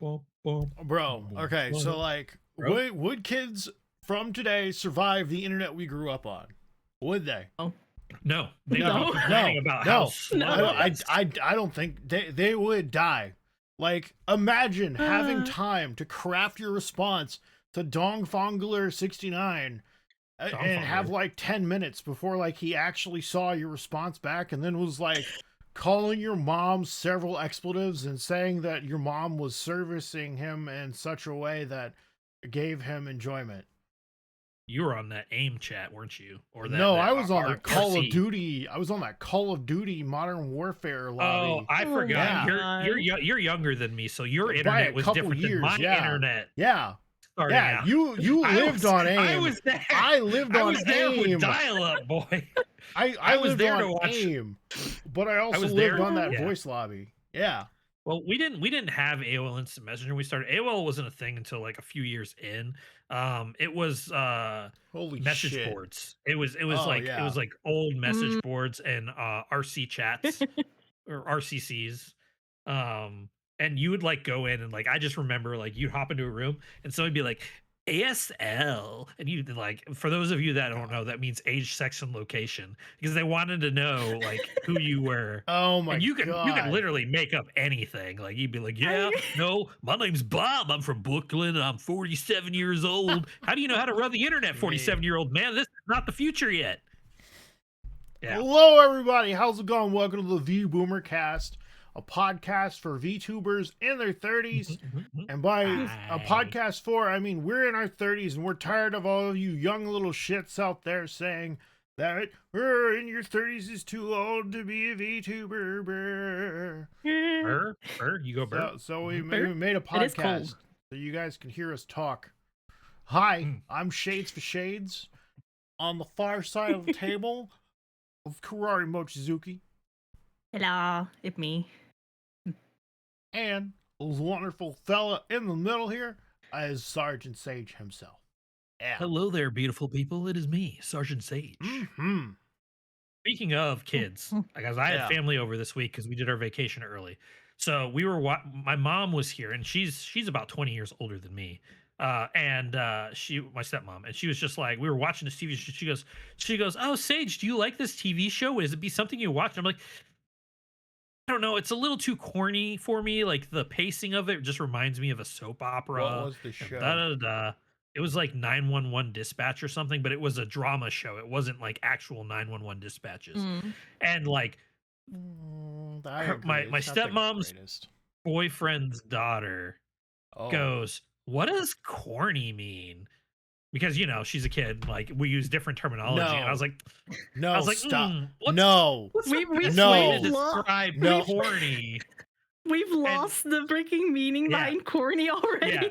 Bro, okay, so like, would kids from today survive the internet we grew up on? Would they? Oh. No, they'd No. be complaining about how slow I, it is. I don't think they would die. Like, imagine having time to craft your response to Dongfongler69 and have like 10 minutes before like he actually saw your response back and then was like calling your mom several expletives and saying that your mom was servicing him in such a way that gave him enjoyment. You were on that AIM chat, weren't you? Or that, No, that I was on that Call of RC. Duty. I was on that Call of Duty Modern Warfare lobby. Oh, I forgot. yeah. You're younger than me, so your By a internet was couple different than years, my yeah. internet. Yeah. starting Yeah, out. you lived on AIM. I was there. I lived I on was there AIM. with dial-up, boy. I was lived there on to watch. AIM, but I also was lived there- on that yeah. voice lobby. Yeah. Well, we didn't have AOL Instant Messenger. We started AOL wasn't a thing until like a few years in. It was Holy message shit. boards. It was Oh, like yeah. it was like old message boards and RC chats or RCCs. And you would like go in and like I just remember like you'd hop into a room and somebody'd be like ASL, and you like, for those of you that don't know, that means age, sex, and location, because they wanted to know like who you were. Oh my And you god. could literally make up anything. Like you'd be like, yeah, no, my name's Bob. I'm from Brooklyn. And I'm 47 years old. How do you know how to run the internet, 47-year-old man? This is not the future yet. Yeah. Hello, everybody. How's it going? Welcome to the Vboomer cast, a podcast for VTubers in their 30s. And by a podcast for, I mean we're in our 30s and we're tired of all of you young little shits out there saying that in your 30s is too old to be a VTuber. Brr. You go Burr. So we made a podcast so you guys can hear us talk. Hi, I'm Shades for Shades. On the far side of the table of Karari Mochizuki. Hello, it's me. And a wonderful fella in the middle here is Sergeant Sage himself. Yeah. Hello there, beautiful people. It is me, Sergeant Sage. Mm-hmm. Speaking of kids, because I had family over this week because we did our vacation early. So we were my mom was here, and she's about 20 years older than me. And she, my stepmom, and she was just like, we were watching this TV show. She goes, "Oh, Sage, do you like this TV show? Is it be something you watch?" And I'm like, I don't know. It's a little too corny for me. Like the pacing of it just reminds me of a soap opera. What was the show? It was like 911 Dispatch or something, but it was a drama show. It wasn't like actual 911 dispatches. And like my stepmom's boyfriend's daughter goes, "What does corny mean?" Because, you know, she's a kid, like we use different terminology. And I was like, stop. What's we way to describe corny? We've lost the freaking meaning behind corny already.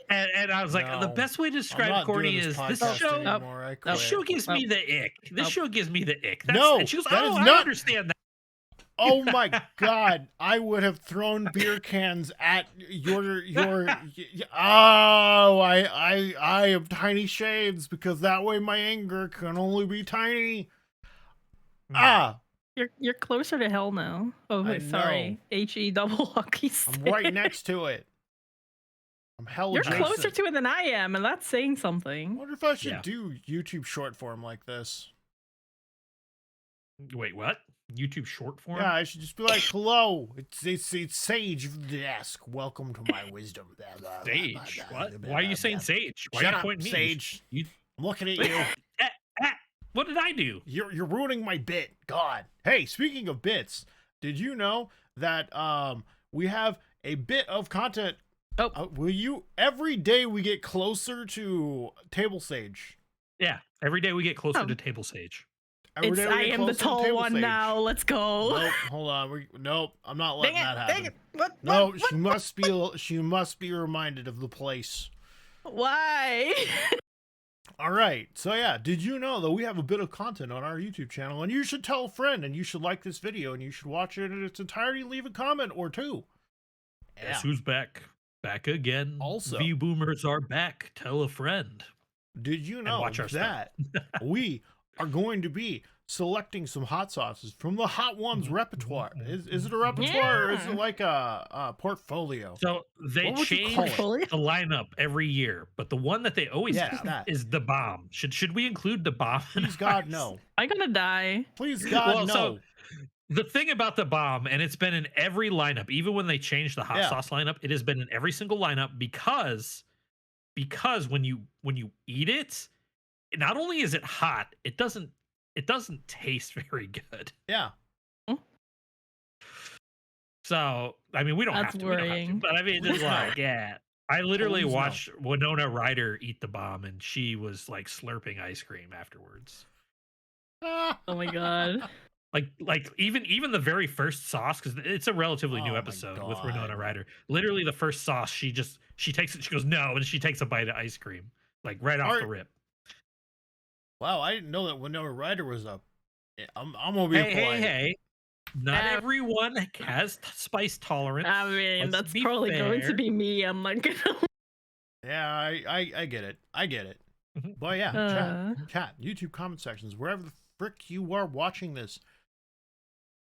Yeah. And I was like, the best way to describe corny is this show. This show gives me the ick. This show gives me the ick. And she goes, I understand that. Oh my god, I would have thrown beer cans at your I am Tiny Shades because that way my anger can only be tiny. You're closer to hell now. Oh wait, sorry. HE double hockey stick. I'm right next to it. I'm hell You're closer to it than I am, and that's saying something. I wonder if I should do YouTube short form like this. Wait, what? YouTube short form? Yeah, I should just be like, "Hello, it's Sage of the desk. Welcome to my wisdom." Sage? What? Why are you saying Sage? Why Shut are you up, pointing Sage. I'm looking at you. What did I do? You're ruining my bit. God. Hey, speaking of bits, did you know that we have a bit of content? Will you every day we get I Table Sage? Yeah, every day we get closer to Table Sage. I am the tall one now. Let's go. Nope, hold on. Nope, I'm not letting that happen. Dang it. What? No, she must be reminded of the place. Why? All right. So yeah, did you know that we have a bit of content on our YouTube channel, and you should tell a friend, and you should like this video, and you should watch it in its entirety, leave a comment or two. Guess who's back? Back again. Also, Vboomers are back. Tell a friend. Did you know that we are going to be selecting some hot sauces from the Hot Ones repertoire. Is it a repertoire or is it like a portfolio? So they change the lineup every year, but the one that they always have is the bomb. Should we include the bomb? Please God, no. I'm gonna die. Please God, no. So the thing about the bomb, and it's been in every lineup, even when they changed the hot sauce lineup, it has been in every single lineup because when you eat it, not only is it hot, it doesn't taste very good. Yeah. So I mean, we don't have to, but I mean, it's like, I literally watched Winona Ryder eat the bomb, and she was like slurping ice cream afterwards. Oh my God. Like even the very first sauce, because it's a relatively new episode with Winona Ryder. Literally the first sauce, she takes it, she goes no, and she takes a bite of ice cream like right off the rip. Wow, I didn't know that Winona Ryder was a. I'm gonna be polite. Hey. Not everyone has spice tolerance. I mean, that's probably going to be me. I'm not gonna. Yeah, I get it. I get it. But yeah, chat, YouTube comment sections, wherever the frick you are watching this,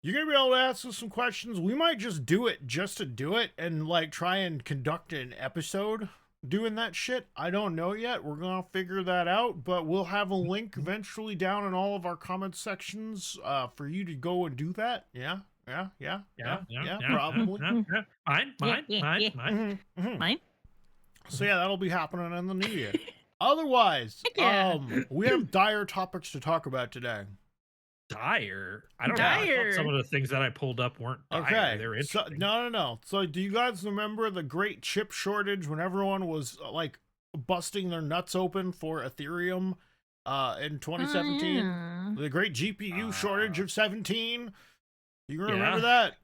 you're gonna be able to ask us some questions. We might just do it just to do it and like try and conduct an episode doing that shit. I don't know yet. We're gonna figure that out, but we'll have a link eventually down in all of our comment sections for you to go and do that. Yeah, probably. Mine. So yeah, that'll be happening in the new year. Otherwise, we have dire topics to talk about today. Dire? I don't know. I thought some of the things that I pulled up weren't dire. Okay. They're interesting. No. So do you guys remember the great chip shortage when everyone was like busting their nuts open for Ethereum in 2017? The great GPU shortage of 17? You remember that?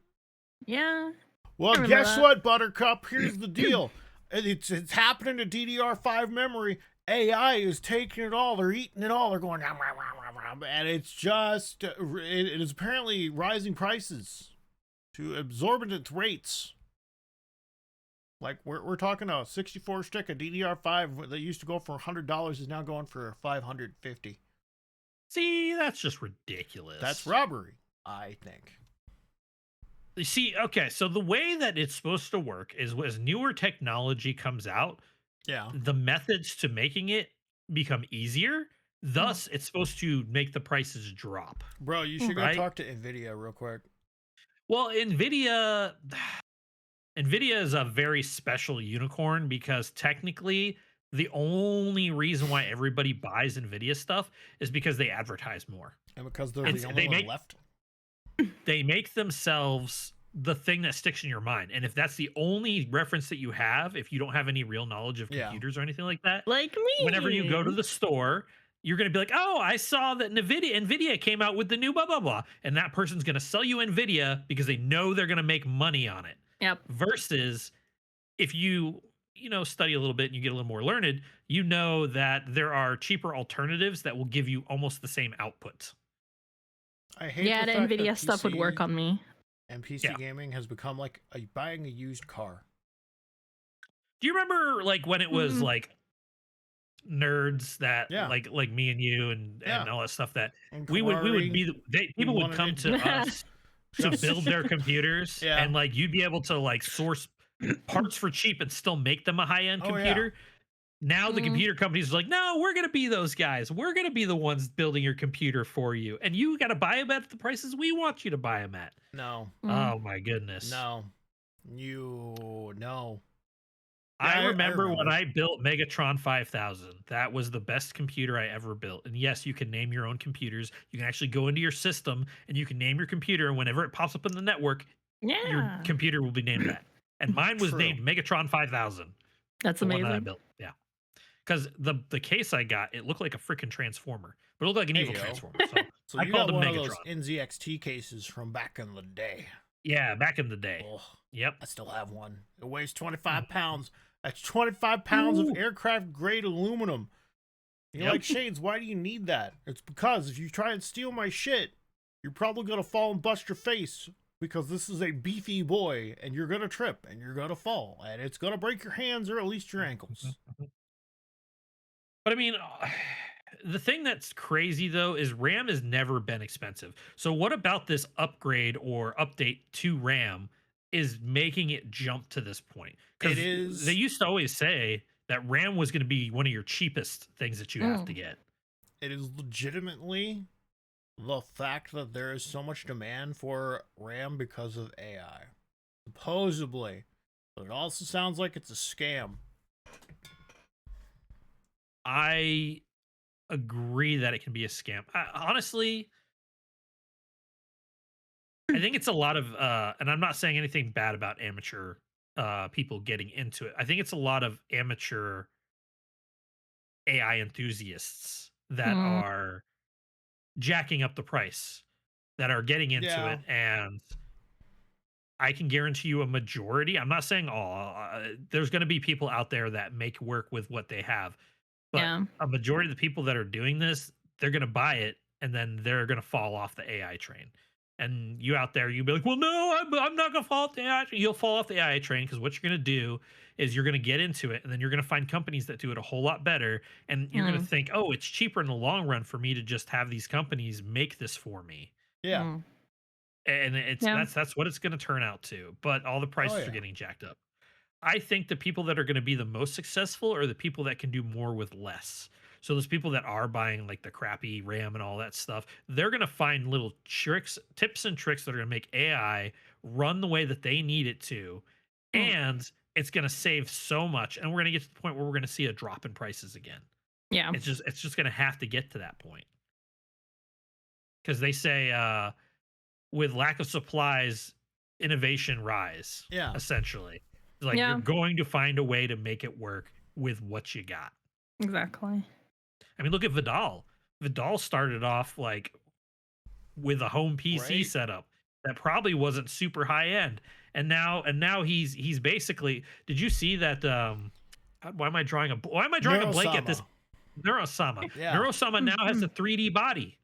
Yeah. Well, guess what, Buttercup? Here's the deal. It's happening to DDR5 memory. AI is taking it all. They're eating it all. They're going, and it's just, it is apparently rising prices to exorbitant rates. Like we're talking a 64 stick of DDR5 that used to go for $100 is now going for $550. See, that's just ridiculous. That's robbery, I think. You see, okay, so the way that it's supposed to work is as newer technology comes out, the methods to making it become easier. Thus, it's supposed to make the prices drop. Bro, you should go talk to NVIDIA real quick. Well, NVIDIA is a very special unicorn because technically the only reason why everybody buys NVIDIA stuff is because they advertise more. And because they're the only one left. They make themselves the thing that sticks in your mind. And if that's the only reference that you have, if you don't have any real knowledge of computers or anything like that, like me, whenever you go to the store, you're going to be like, oh, I saw that NVIDIA came out with the new blah, blah, blah. And that person's going to sell you NVIDIA because they know they're going to make money on it. Yep. Versus if you study a little bit and you get a little more learned, you know that there are cheaper alternatives that will give you almost the same output. I hate the NVIDIA stuff would work on me. And PC gaming has become like buying a used car. Do you remember like when it was like nerds that like me and you and all that stuff that we would be people would come to us to build their computers and like you'd be able to like source parts for cheap and still make them a high-end computer. Now the computer companies are like, no, we're going to be those guys. We're going to be the ones building your computer for you. And you got to buy them at the prices we want you to buy them at. No. Oh, my goodness. No. I remember when I built Megatron 5000. That was the best computer I ever built. And yes, you can name your own computers. You can actually go into your system and you can name your computer. And whenever it pops up in the network, your computer will be named that. And mine was named Megatron 5000. That's amazing. One that I built. Yeah. Because the case I got, it looked like a freaking transformer, but it looked like an evil transformer. So I called it Megatron. Of those NZXT cases from back in the day. Yeah, back in the day. Oh, yep. I still have one. It weighs 25 pounds. That's 25 pounds of aircraft grade aluminum. You're like, Shades, why do you need that? It's because if you try and steal my shit, you're probably going to fall and bust your face because this is a beefy boy and you're going to trip and you're going to fall and it's going to break your hands or at least your ankles. But I mean, The thing that's crazy though is RAM has never been expensive. So what about this upgrade or update to RAM is making it jump to this point? It Because they is used to always say that RAM was going to be one of your cheapest things that you have to get. it is legitimately the fact that there is so much demand for RAM because of AI. Supposedly. But it also sounds like it's a scam. I agree that it can be a scam. Honestly, I think it's a lot of and I'm not saying anything bad about amateur people getting into it. I think it's a lot of amateur AI enthusiasts that are jacking up the price, that are getting into it, and I can guarantee you a majority, I'm not saying all, there's going to be people out there that make work with what they have, but a majority of the people that are doing this, they're going to buy it and then they're going to fall off the AI train. And you out there, you'll be like, well, no, I'm not going to fall off the AI train. You'll fall off the AI train because what you're going to do is you're going to get into it and then you're going to find companies that do it a whole lot better. And you're going to think, oh, it's cheaper in the long run for me to just have these companies make this for me. Yeah. And that's what it's going to turn out to. But all the prices are getting jacked up. I think the people that are going to be the most successful are the people that can do more with less. So those people that are buying like the crappy RAM and all that stuff, they're going to find little tricks, tips and tricks that are going to make AI run the way that they need it to. And it's going to save so much. And we're going to get to the point where we're going to see a drop in prices again. Yeah. It's just going to have to get to that point. Because they say with lack of supplies, innovation rise. Yeah. Essentially. Like you're going to find a way to make it work with what you got. Exactly. I mean, look at Vidal. Vidal started off like with a home PC setup that probably wasn't super high end, and now he's basically. Did you see that? Why am I drawing a blank at this? Neruo-sama. Yeah. Neruo-sama now has a 3D body.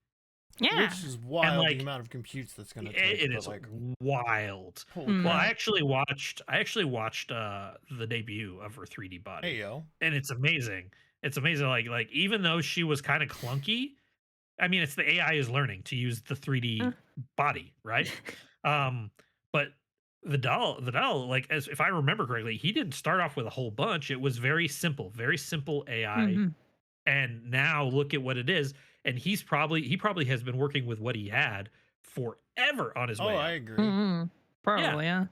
Yeah, which is wild. Like, the amount of computes that's going to take. It is like wild. Well, I actually watched the debut of her 3D body. Hey yo, and it's amazing. It's amazing. Like even though she was kind of clunky, I mean, it's the AI is learning to use the 3D body, right? But Vidal, like as if I remember correctly, he didn't start off with a whole bunch. It was very simple AI. And now look at what it is. And he probably has been working with what he had forever on his way. I agree. Probably, yeah.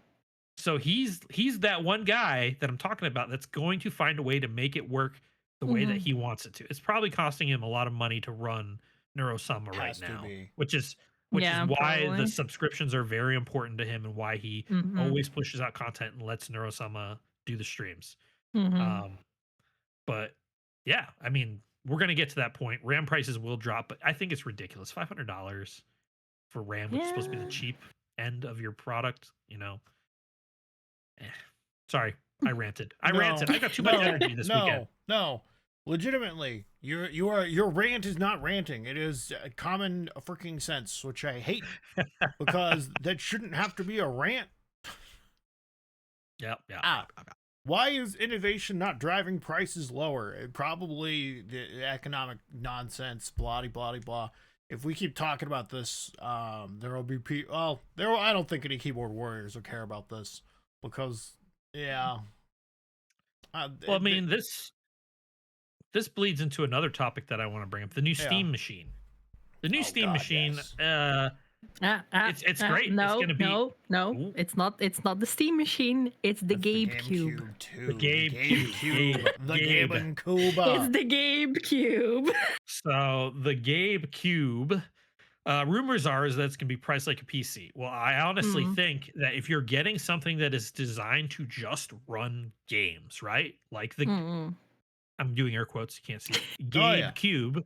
So he's that one guy that I'm talking about that's going to find a way to make it work the way that he wants it to. It's probably costing him a lot of money to run Neruo-sama right now, which is why the subscriptions are very important to him and why he always pushes out content and lets Neruo-sama do the streams. But yeah, I mean, we're going to get to that point. RAM prices will drop, but I think it's ridiculous. $500 for RAM, which is supposed to be the cheap end of your product, you know. Sorry, I ranted. I got too much energy this weekend. No. Legitimately, your rant is not ranting. It is common freaking sense, which I hate because that shouldn't have to be a rant. Yeah. Why is innovation not driving prices lower? Probably the economic nonsense, blah, blah, blah. If we keep talking about this, there will be people. Well, I don't think any keyboard warriors will care about this because, yeah. Well, I mean, this bleeds into another topic that I want to bring up: the new Steam machine. The new Steam machine. Yes. It's great. No, it's gonna be... no. Ooh. It's not the Steam machine. It's the GabeCube. The GabeCube. The GABECUBE. It's the GabeCube. So the GabeCube. Rumors are is that it's gonna be priced like a PC. Well, I honestly think that if you're getting something that is designed to just run games, right? Like the I'm doing air quotes. You can't see it. GabeCube.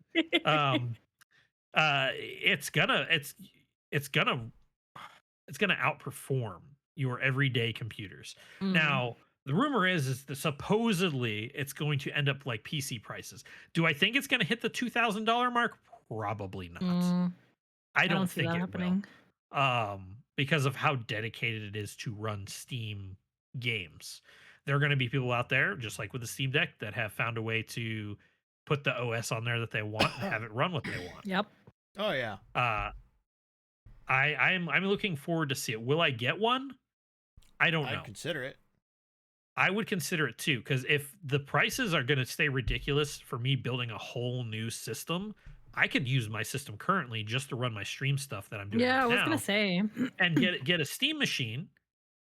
It's gonna outperform your everyday computers. Now, the rumor is that supposedly it's going to end up like PC prices. Do I think it's going to hit the $2,000 mark? Probably not. I don't think it happening. Will. Because of how dedicated it is to run Steam games. There are going to be people out there, just like with the Steam Deck, that have found a way to put the OS on there that they want and have it run what they want. Yep. Oh yeah. I'm looking forward to see it. Will I get one? I don't know. I'd consider it. I would consider it too, because if the prices are going to stay ridiculous for me building a whole new system, I could use my system currently just to run my stream stuff that I'm doing Yeah, right I was now, gonna say. and get a Steam machine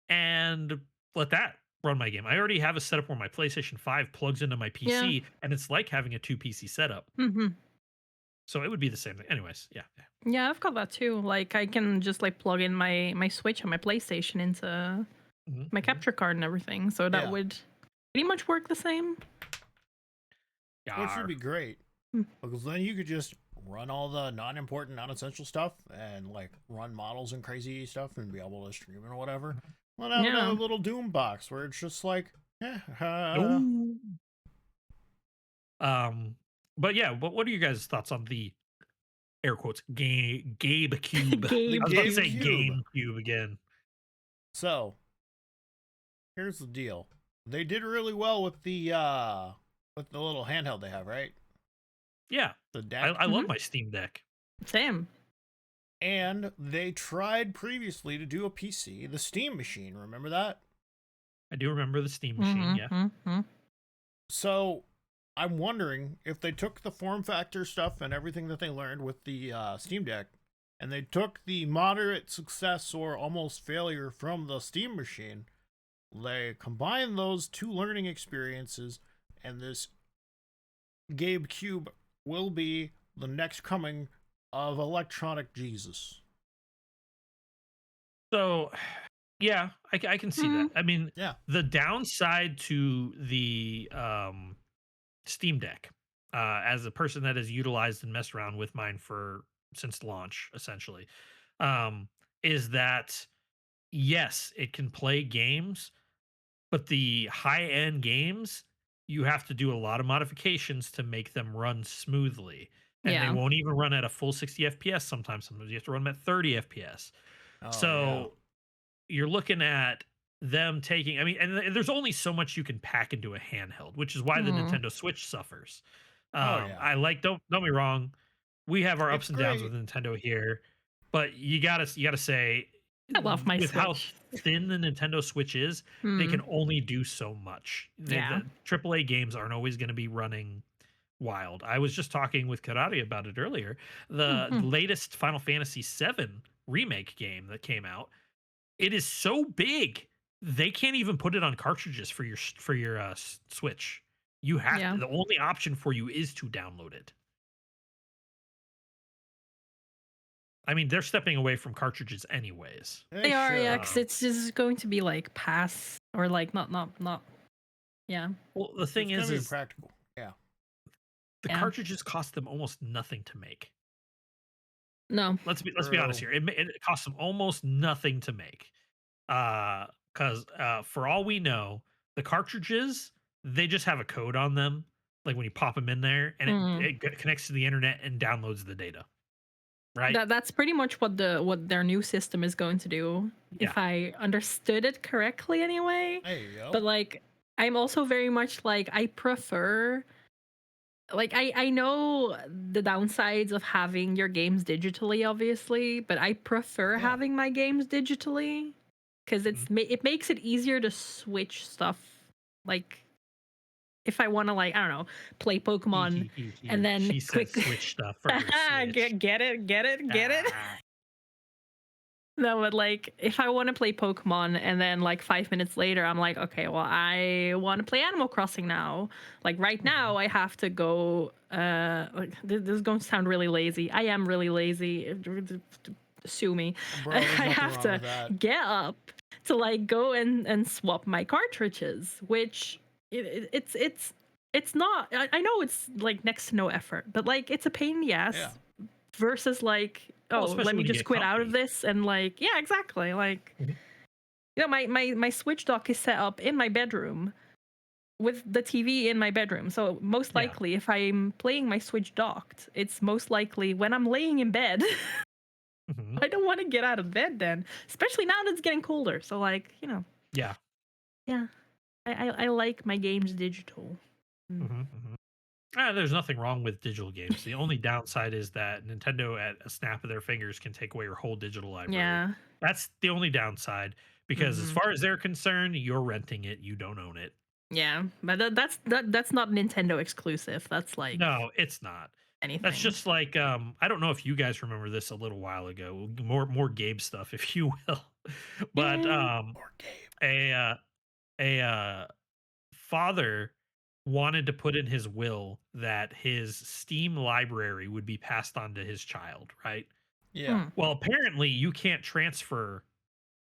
and let that run my game. I already have a setup where my PlayStation 5 plugs into my PC, and it's like having a 2 PC setup. Mm-hmm. So it would be the same thing. Anyways, yeah. Yeah, I've got that too. Like I can just like plug in my Switch and my PlayStation into my capture card and everything. So that would pretty much work the same. Which would be great. Because then you could just run all the non-important, non-essential stuff and like run models and crazy stuff and be able to stream it or whatever. Well, have another little Doom box where it's just like, But yeah, what are you guys' thoughts on the air quotes GABECUBE? I was about to say GameCube again. So here's the deal. They did really well with the little handheld they have, right? Yeah. The deck. I love my Steam Deck. Same. And they tried previously to do a PC, the Steam Machine. Remember that? I do remember the Steam Machine, yeah. So I'm wondering if they took the form factor stuff and everything that they learned with the Steam Deck, and they took the moderate success or almost failure from the Steam Machine, they combined those two learning experiences, and this GabeCube will be the next coming of electronic Jesus. So, yeah, I can see that. I mean, the downside to the Steam Deck, as a person that has utilized and messed around with mine since launch, essentially, is that yes, it can play games, but the high-end games, you have to do a lot of modifications to make them run smoothly. And they won't even run at a full 60 FPS sometimes. Sometimes you have to run them at 30 FPS. You're looking at them taking, I mean, and there's only so much you can pack into a handheld, which is why the Nintendo Switch suffers. I like, don't get me wrong, we have our ups and downs with Nintendo here, but you gotta say, I love my with Switch. how thin the Nintendo Switch is, they can only do so much. The AAA games aren't always going to be running wild. I was just talking with Karate about it earlier. The latest Final Fantasy VII remake game that came out, it is so big they can't even put it on cartridges for your Switch. You have the only option for you is to download it. I mean, they're stepping away from cartridges anyways. They are, yeah, because it's just going to be like pass or like not. Yeah. Well, the thing is practical. Yeah. The cartridges cost them almost nothing to make. No. Let's be honest here. It costs them almost nothing to make. Because for all we know, the cartridges, they just have a code on them. Like when you pop them in there, and it connects to the internet and downloads the data. Right. That's pretty much what their new system is going to do, if I understood it correctly anyway. There you go. But like, I'm also very much like, I prefer, like, I know the downsides of having your games digitally, obviously, but I prefer having my games digitally because it makes it easier to switch stuff. Like, if I want to, like, I don't know, play Pokemon and then she quick switch stuff for her Switch. get it. No, but like, if I want to play Pokemon and then like 5 minutes later, I'm like, okay, well, I want to play Animal Crossing now. Like right now, I have to go. This is going to sound really lazy. I am really lazy. Sue me. Bro, I have to get up to like go and swap my cartridges, which. It's not. I know it's like next to no effort, but like it's a pain in the ass. Versus like, let me just quit out of this and like, yeah, exactly. Like, you know, my Switch dock is set up in my bedroom with the TV in my bedroom. So most likely, if I'm playing my Switch docked, it's most likely when I'm laying in bed. I don't want to get out of bed then, especially now that it's getting colder. So like, you know. Yeah. I like my games digital. There's nothing wrong with digital games. The only downside is that Nintendo, at a snap of their fingers, can take away your whole digital library. Yeah. That's the only downside because, as far as they're concerned, you're renting it. You don't own it. Yeah, but that's not Nintendo exclusive. That's like No, it's not. anything. That's just like I don't know if you guys remember this a little while ago. More Gabe stuff, if you will. But More Gabe. a father wanted to put in his will that his Steam library would be passed on to his child, right? Yeah. Well, apparently you can't transfer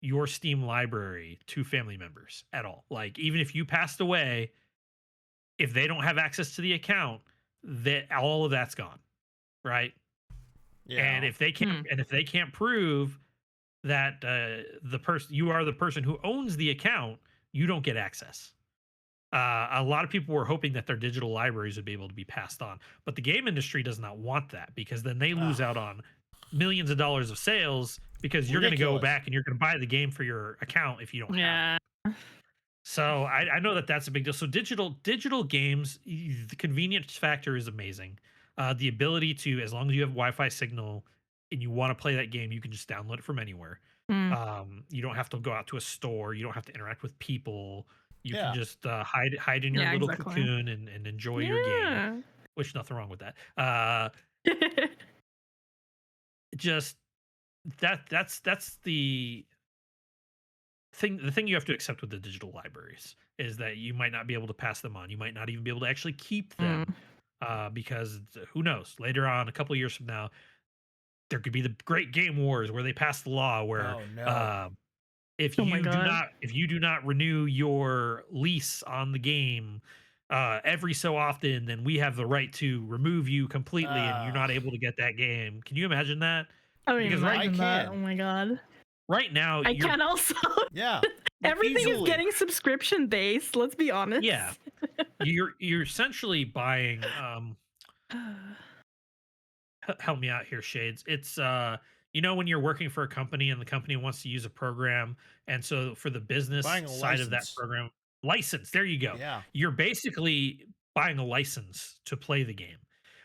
your Steam library to family members at all. Like, even if you passed away, if they don't have access to the account, that all of that's gone, right? Yeah. And if they can't prove that the person you are the person who owns the account, you don't get access. A lot of people were hoping that their digital libraries would be able to be passed on, but the game industry does not want that because then they lose out on millions of dollars of sales because you're going to go back and you're going to buy the game for your account if you don't have it. So I know that that's a big deal. So digital games, the convenience factor is amazing. The ability to, as long as you have Wi-Fi signal and you want to play that game, you can just download it from anywhere. You don't have to go out to a store. You don't have to interact with people. You can just hide in your little cocoon and enjoy your game. Which, nothing wrong with that. Just that's the thing. The thing you have to accept with the digital libraries is that you might not be able to pass them on. You might not even be able to actually keep them because who knows? Later on, a couple of years from now, there could be the Great Game Wars where they pass the law where if you do not renew your lease on the game every so often, then we have the right to remove you completely and you're not able to get that game. Can you imagine that? Because I can. Oh my god. Right now, I can also. Yeah. Everything is getting subscription based. Let's be honest. Yeah. You're essentially buying. Help me out here, Shades. It's when you're working for a company and the company wants to use a program, and so for the business side of that program, license. There you go. Yeah. You're basically buying a license to play the game.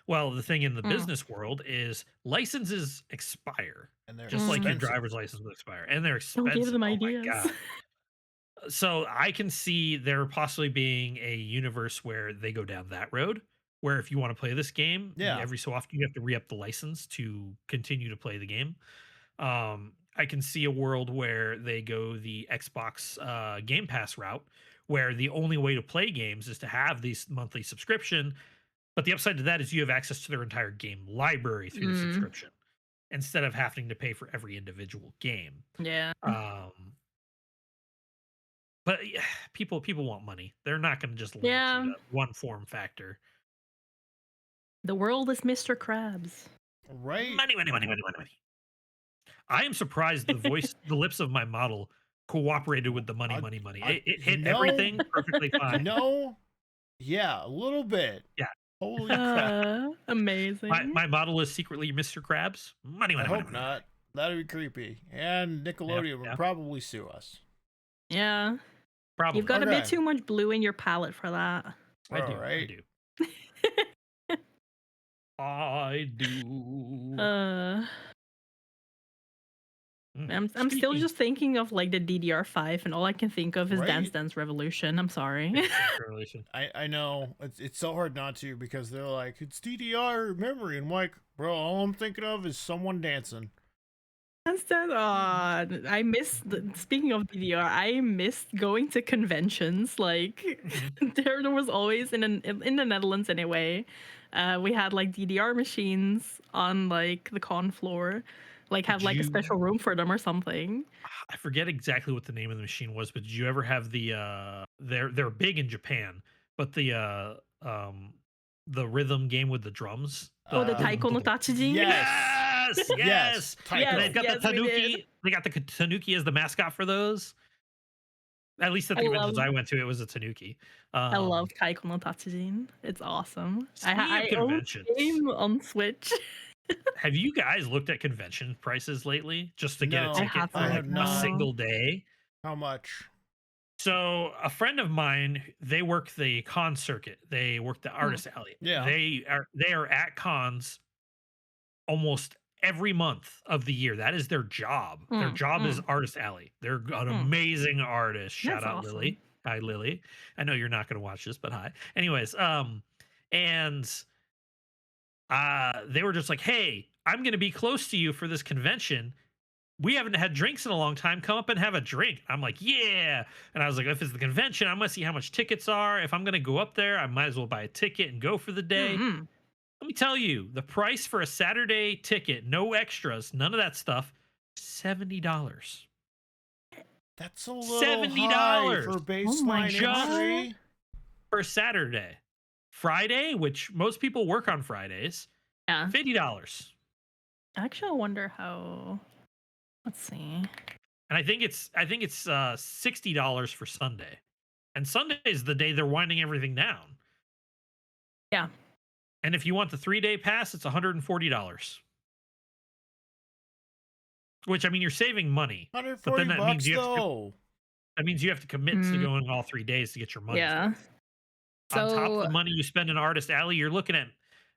Well, the thing in the business world is licenses expire, and they're just like your driver's license will expire, and they're expensive. Don't give them ideas. My God. So I can see there possibly being a universe where they go down that road, where if you want to play this game, every so often you have to re-up the license to continue to play the game. I can see a world where they go the Xbox Game Pass route, where the only way to play games is to have these monthly subscription. But the upside to that is you have access to their entire game library through the subscription instead of having to pay for every individual game. Yeah. But people want money. They're not going to just limit you to one form factor. The world is Mr. Krabs. Right. Money. I am surprised the lips of my model cooperated with the money. It hit everything perfectly fine. Yeah, a little bit. Yeah. Holy crap. Amazing. My model is secretly Mr. Krabs. Money. I hope not. That'd be creepy. And Nickelodeon would probably sue us. Yeah. Probably. You've got a bit too much blue in your palette for that. I do. I do. I'm still just thinking of like the DDR5, and all I can think of is Dance Dance Revolution. I'm sorry. I know it's so hard not to because they're like it's DDR memory, and I'm like, bro, all I'm thinking of is someone dancing. I miss. Speaking of DDR, I missed going to conventions. Like there was always in the Netherlands anyway. We had like DDR machines on like the con floor. Like have like a special room for them or something. I forget exactly what the name of the machine was, but did you ever have the they're big in Japan, but the rhythm game with the drums? The Taiko no Tachijin? Yes. They've got the Tanuki. They got the Tanuki as the mascot for those. At least at the conventions I went to, it was a Tanuki. I love Taiko no Tachijin. It's awesome. I own the game on Switch. Have you guys looked at convention prices lately just to get a ticket for like a single day? How much? So a friend of mine, they work the con circuit. They work the artist alley. Yeah. They are at cons almost every month of the year. That is their job. Their job is artist alley. They're an amazing artist. Shout out awesome. Lily. Hi Lily. I know you're not going to watch this, but hi. Anyways, and they were just like, "Hey, I'm going to be close to you for this convention. We haven't had drinks in a long time. Come up and have a drink." I'm like, "Yeah." And I was like, "If it's the convention, I'm going to see how much tickets are. If I'm going to go up there, I might as well buy a ticket and go for the day." Let me tell you, the price for a Saturday ticket, no extras, none of that stuff, $70. That's a little $70 high for baseline God. entry. For Saturday. Friday, which most people work on Fridays, Yeah. $50. Actually, I wonder how. Let's see. And I think it's $60 for Sunday. And Sunday is the day they're winding everything down. Yeah. And if you want the 3-day pass, it's $140. Which, I mean, you're saving money. $140 but then that means you have to though. That means you have to commit to going all 3 days to get your money. Yeah. On top of the money you spend in Artist Alley, you're looking at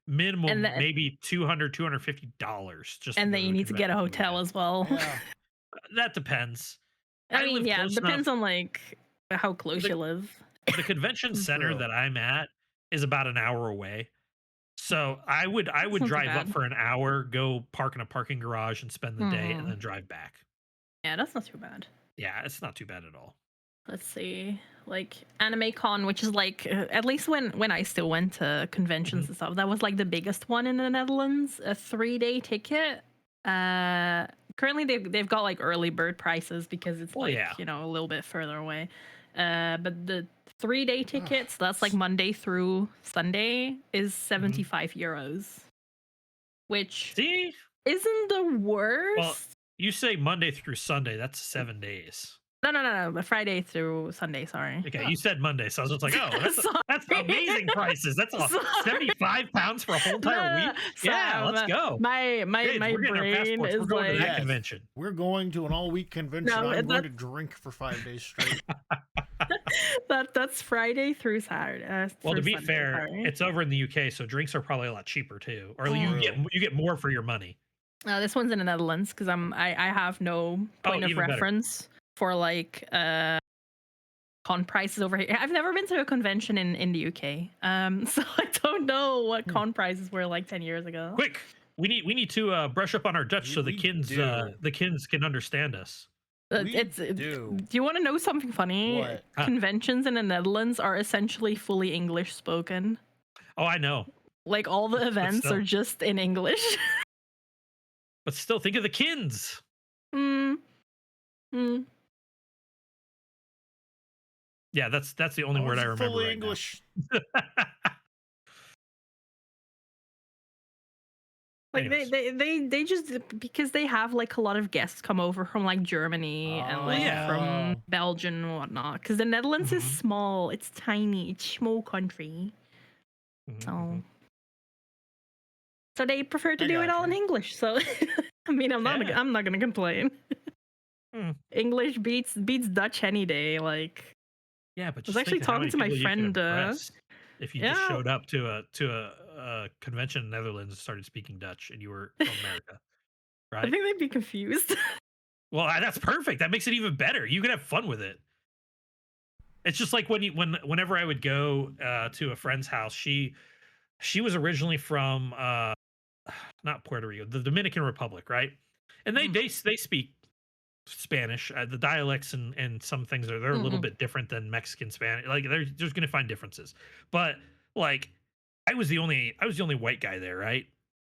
minimum maybe $200, $250 just. And then you need to get a hotel as well. Yeah. That depends. I mean, yeah, it depends on like how close you live. The convention center that I'm at is about an hour away. So I would drive up for an hour, go park in a parking garage and spend the day and then drive back. Yeah, that's not too bad. Yeah, it's not too bad at all. Let's see, like Anime Con, which is like at least when I still went to conventions and stuff, that was like the biggest one in the Netherlands. A 3-day ticket. Currently they've got like early bird prices because it's you know, a little bit further away. But the 3-day tickets, that's like Monday through Sunday, is 75 euros, which isn't the worst. Well, you say Monday through Sunday, that's 7 days. No, but Friday through Sunday, sorry. Okay, you said Monday, so I was just like, oh, that's amazing prices. That's £75 for a whole entire week. Yeah, let's go. My brain is we're going like, to that convention. We're going to an all-week convention. I'm going to drink for 5 days straight. That's Friday through Saturday. Well, to be fair, it's over in the UK, so drinks are probably a lot cheaper too, or you get more for your money. This one's in the Netherlands because I have no point of reference for like con prices over here. I've never been to a convention in the UK, so I don't know what con prices were like 10 years ago. Quick, we need to brush up on our Dutch so the kids can understand us. Do you want to know something funny? What? Conventions in the Netherlands are essentially fully English spoken. Oh, I know. Like all the events are just in English. But still, think of the kids. Yeah, that's the only word I remember. Fully English. Like they just, because they have like a lot of guests come over from like Germany and like from Belgium and whatnot. Because the Netherlands is small, it's tiny, it's a small country. So they prefer to do it all in English. So I mean, I'm not gonna complain. English beats Dutch any day. Like, yeah, but I was actually talking to my friend. If you just showed up to a convention in the Netherlands and started speaking Dutch and you were from America, right? I think they'd be confused. Well, that's perfect. That makes it even better. You can have fun with it. It's just like whenever I would go to a friend's house, she was originally from not Puerto Rico, the Dominican Republic, right? And they speak Spanish. The dialects and some things they're a little bit different than Mexican Spanish. Like there's going to find differences, but like I was the only white guy there, right?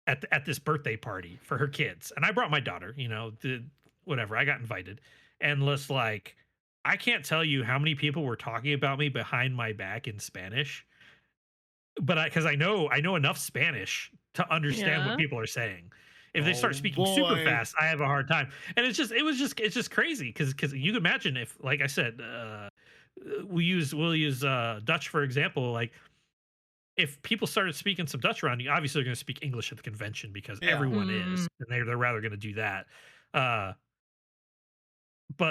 At this birthday party for her kids, and I brought my daughter. You know, whatever. I got invited, and just like I can't tell you how many people were talking about me behind my back in Spanish, but because I know enough Spanish to understand what people are saying. If they start speaking super fast, I have a hard time. And it's just crazy because you can imagine if, like I said, we'll use Dutch for example. Like if people started speaking some Dutch around you, obviously they're going to speak English at the convention because everyone is, and they're rather going to do that. But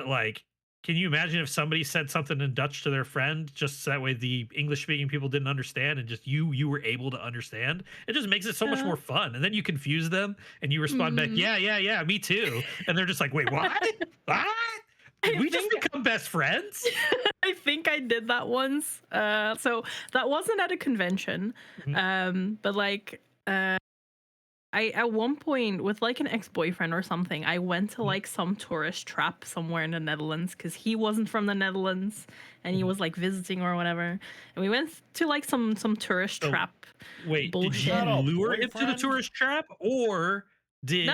like Can you imagine if somebody said something in Dutch to their friend, just so that way the English-speaking people didn't understand, and just you were able to understand? It just makes it so much more fun. And then you confuse them, and you respond back, yeah, me too. And they're just like, wait, what? What? Did we just become best friends? I think I did that once. So that wasn't at a convention, but like. I at one point with like an ex-boyfriend or something, I went to like some tourist trap somewhere in the Netherlands because he wasn't from the Netherlands and he was like visiting or whatever. And we went to like some tourist trap. Wait, bullshit. did you lure him to the tourist trap, or did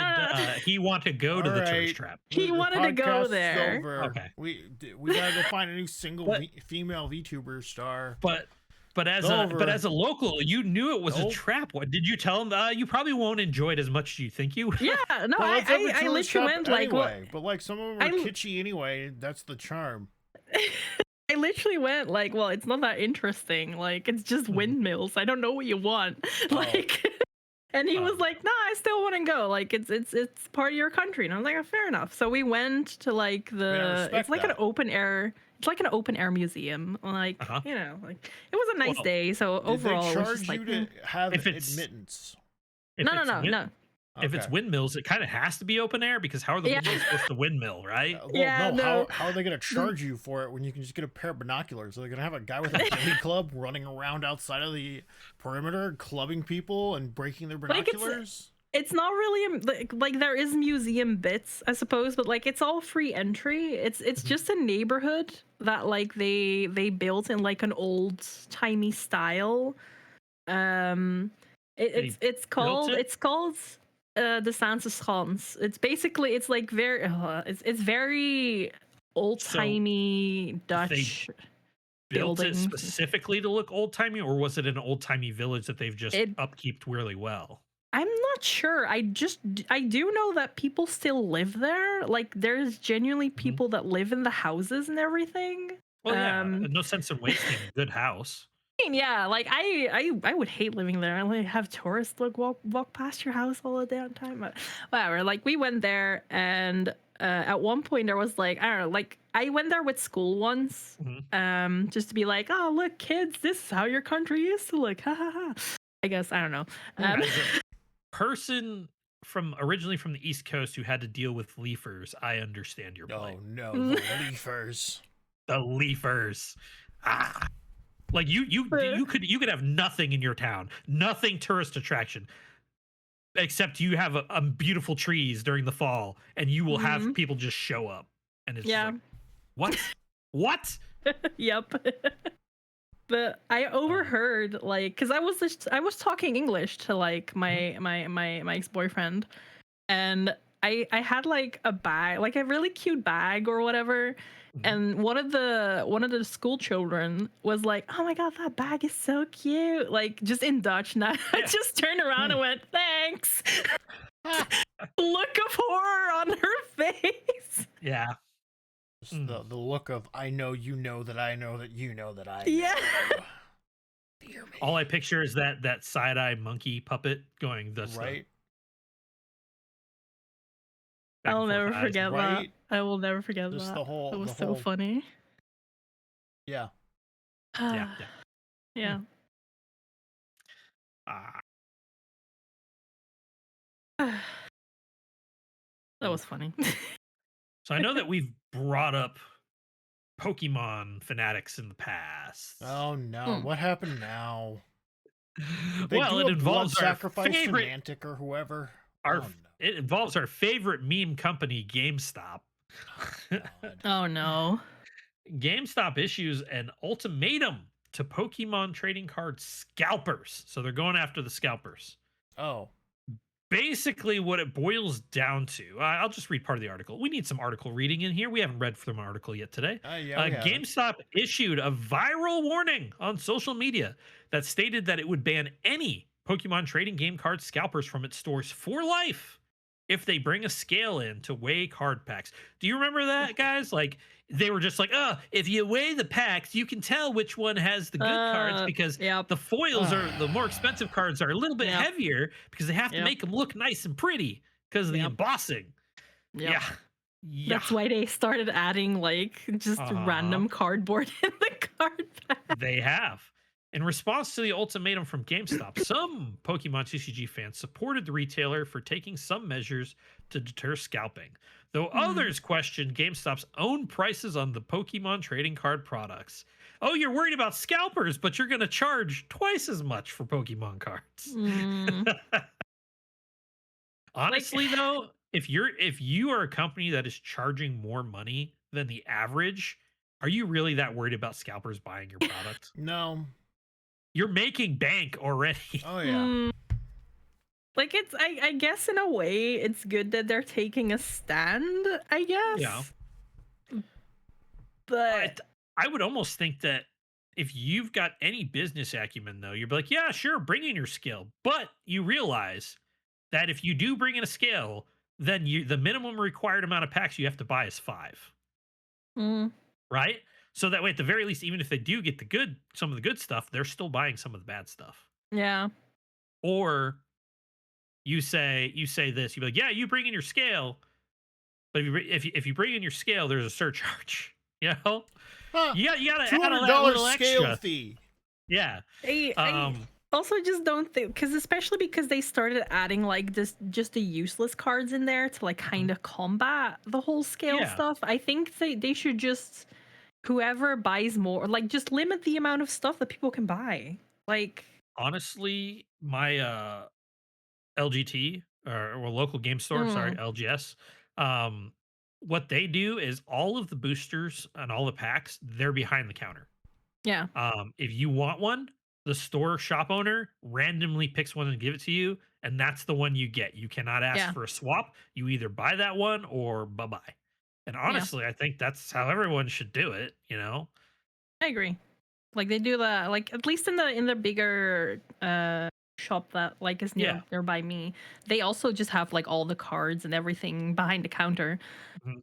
he want to go to the tourist trap? He wanted to go there. Okay, we gotta go find a new single female VTuber star. But as a local, you knew it was a trap. What did you tell him? You probably won't enjoy it as much as you think you will. Yeah, no, I literally went like, but like some of them are kitschy anyway. That's the charm. I literally went like, well, it's not that interesting. Like, it's just windmills. I don't know what you want. Like, and he was like, nah, I still want to go. Like, it's part of your country. And I was like, oh, fair enough. So we went to like it's like an open air. It's like an open air museum, like you know, like it was a nice day. So overall, they charge it was just like, you to have admittance? No. If it's windmills, it kind of has to be open air, because how are the windmills supposed to windmill, right? How are they going to charge you for it when you can just get a pair of binoculars? Are they going to have a guy with a billy club running around outside of the perimeter, clubbing people and breaking their binoculars? It's not really like there is museum bits, I suppose, but like it's all free entry. It's just a neighborhood that like they built in like an old timey style. It's called the Sanseschans. It's basically like very it's very old timey Dutch. Built it specifically to look old timey, or was it an old timey village that they've just upkeeped really well? I'm not sure. I do know that people still live there. Like, there's genuinely people that live in the houses and everything. Well, yeah, no sense in wasting a good house. I mean, yeah, like I would hate living there. I like have tourists like walk past your house all the damn time. But whatever. Like, we went there, and at one point there was like, I don't know, like I went there with school once, just to be like, oh look, kids, this is how your country used to look. Ha ha ha. I guess I don't know. Person originally from the East Coast who had to deal with leafers, I understand your plight. Oh no, the leafers. The leafers. Like you could have nothing in your town, nothing tourist attraction, except you have a beautiful trees during the fall, and you will have people just show up, and it's just like, what? Yep. But I overheard, like, because I was talking English to like my ex-boyfriend, and I had like a bag, like a really cute bag or whatever, and one of the school children was like, "Oh my god, that bag is so cute!" Like, just in Dutch. And I just turned around and went, "Thanks." Look of horror on her face. Yeah. The look of, I know you know that I know that you know that I know. Yeah. Dear me. All I picture is that side-eye monkey puppet going this right. I'll never forget that. I will never forget Just that. The whole, it was so funny. Yeah. Yeah. That was funny. So I know that we've brought up Pokemon fanatics in the past. Oh no! What happened now? Well, it involves our favorite Niantic or whoever. It involves our favorite meme company, GameStop. Oh no! GameStop issues an ultimatum to Pokemon trading card scalpers. So they're going after the scalpers. Oh. Basically, what it boils down to, I'll just read part of the article. We need some article reading in here. We haven't read from an article yet today. GameStop issued a viral warning on social media that stated that it would ban any Pokemon trading game card scalpers from its stores for life if they bring a scale in to weigh card packs. Do you remember that, guys? Like, they were just like, oh, if you weigh the packs, you can tell which one has the good cards, because the foils are the more expensive cards are a little bit heavier because they have to make them look nice and pretty because of the embossing. Yeah. Yeah. That's why they started adding like just random cardboard in the card pack. They have. In response to the ultimatum from GameStop, some Pokemon TCG fans supported the retailer for taking some measures to deter scalping, though others questioned GameStop's own prices on the Pokemon trading card products. Oh, you're worried about scalpers, but you're going to charge twice as much for Pokemon cards. Honestly, though, if you are a company that is charging more money than the average, are you really that worried about scalpers buying your product? No. You're making bank already. Oh yeah. Like it's I guess in a way it's good that they're taking a stand, I guess. Yeah. But I would almost think that if you've got any business acumen though, you'd be like, yeah, sure, bring in your skill. But you realize that if you do bring in a scale, then the minimum required amount of packs you have to buy is 5. Right? So that way, at the very least, even if they do get some of the good stuff, they're still buying some of the bad stuff. Yeah. Or you say this, you'd be like, yeah, you bring in your scale, but if you bring in your scale, there's a surcharge. You know, you gotta add a little scale extra fee. Yeah. I also just don't think, because especially because they started adding like just the useless cards in there to like kind of combat the whole scale stuff. I think they should just, whoever buys more, like just limit the amount of stuff that people can buy. Like honestly, my LGT or local game store, sorry, LGS, what they do is all of the boosters and all the packs, they're behind the counter. Yeah. If you want one, the store shop owner randomly picks one and give it to you, and that's the one you get. You cannot ask for a swap. You either buy that one or bye-bye. And honestly, I think that's how everyone should do it, you know? I agree. Like they do that, like at least in the bigger shop that like is nearby me, they also just have like all the cards and everything behind the counter.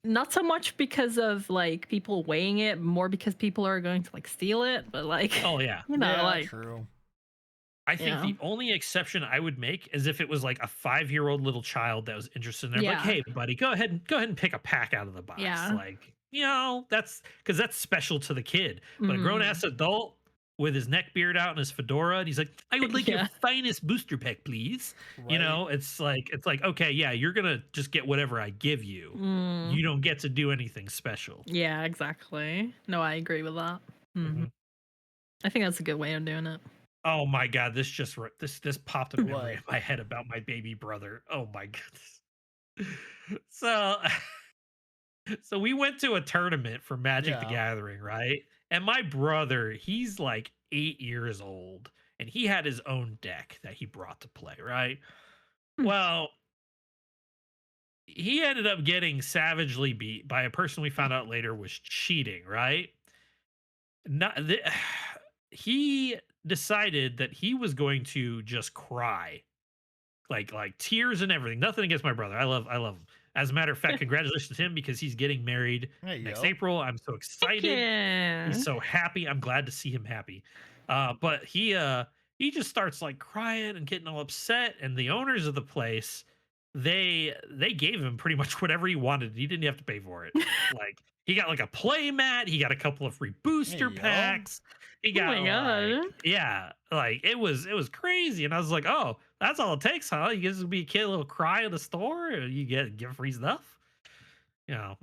Not so much because of like people weighing it, more because people are going to like steal it, but like oh yeah, you know, like true. I think the only exception I would make is if it was like a 5-year-old little child that was interested in it. Like, hey buddy, go ahead and pick a pack out of the box. Like, you know, that's because that's special to the kid. But a grown-ass adult with his neck beard out and his fedora, and he's like, I would like your finest booster pack, please. Right. You know, it's like, okay, yeah, you're gonna just get whatever I give you. You don't get to do anything special. Yeah, exactly. No, I agree with that. I think that's a good way of doing it. Oh my god, this popped a memory in my head about my baby brother. Oh my goodness. So we went to a tournament for Magic the Gathering, right? And my brother, he's like 8 years old, and he had his own deck that he brought to play, right? Well, he ended up getting savagely beat by a person we found out later was cheating, right? He decided that he was going to just cry, like tears and everything. Nothing against my brother. I love him. As a matter of fact, congratulations to him because he's getting married next April. I'm so excited. He's so happy. I'm glad to see him happy. But he just starts like crying and getting all upset. And the owners of the place, they gave him pretty much whatever he wanted. He didn't have to pay for it. Like he got like a play mat. He got a couple of free booster packs. He got like it was crazy. And I was like, oh, that's all it takes, huh? You just be a kid, a little cry in the store, and you give free stuff. You know.